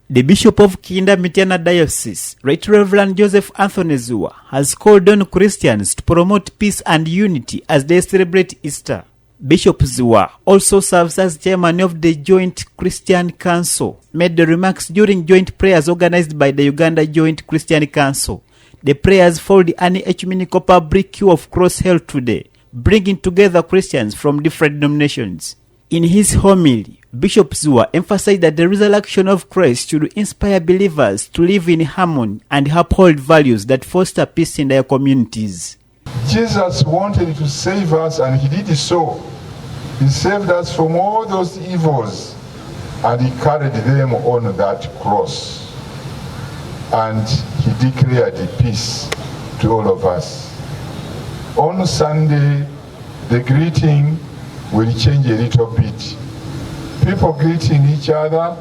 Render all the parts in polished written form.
The Bishop of Kiyinda-Mityana Diocese, Right Reverend Joseph Anthony Zziwa, has called on Christians to promote peace and unity as they celebrate Easter. Bishop Zziwa also serves as chairman of the Joint Christian Council, made the remarks during joint prayers organized by the Uganda Joint Christian Council. The prayers followed an ecumenical public queue of cross held today, bringing together Christians from different denominations. In his homily, Bishop Zziwa emphasized that the resurrection of Christ should inspire believers to live in harmony and uphold values that foster peace in their communities. Jesus wanted to save us, and he did so. He saved us from all those evils, and he carried them on that cross. And he declared peace to all of us. On Sunday, the greeting will change a little bit. People greeting each other,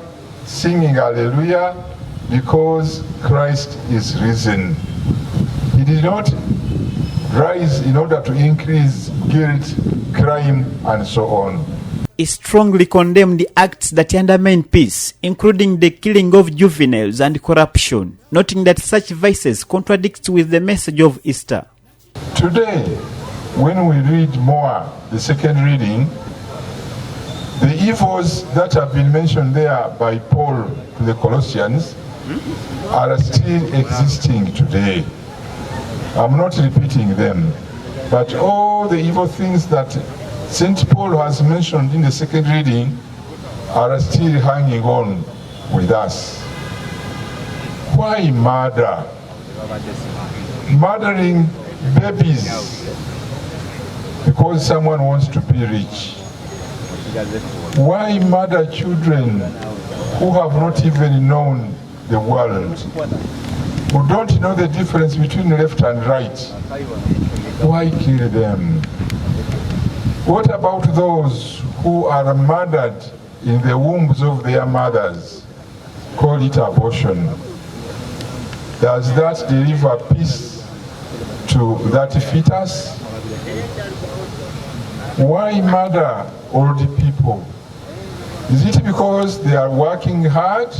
singing hallelujah, because Christ is risen. He did not rise in order to increase guilt, crime, and so on. He strongly condemned the acts that undermine peace, including the killing of juveniles and corruption, noting that such vices contradict with the message of Easter. Today, when we read more, the second reading, the evils that have been mentioned there by Paul to the Colossians are still existing today. I'm not repeating them, but all the evil things that St. Paul has mentioned in the second reading are still hanging on with us. Why murder? Murdering babies because someone wants to be rich. Why murder children who have not even known the world, who don't know the difference between left and right? Why kill them? What about those who are murdered in the wombs of their mothers? Call it abortion. Does that deliver peace to that fetus? Why murder old people? Is it because they are working hard?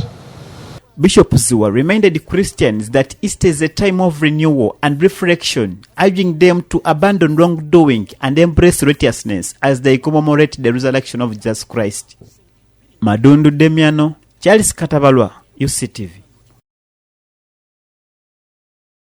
Bishop Zziwa reminded Christians that Easter is a time of renewal and reflection, urging them to abandon wrongdoing and embrace righteousness as they commemorate the resurrection of Jesus Christ. Madundu Demiano, Charles Katabalwa, UCTV.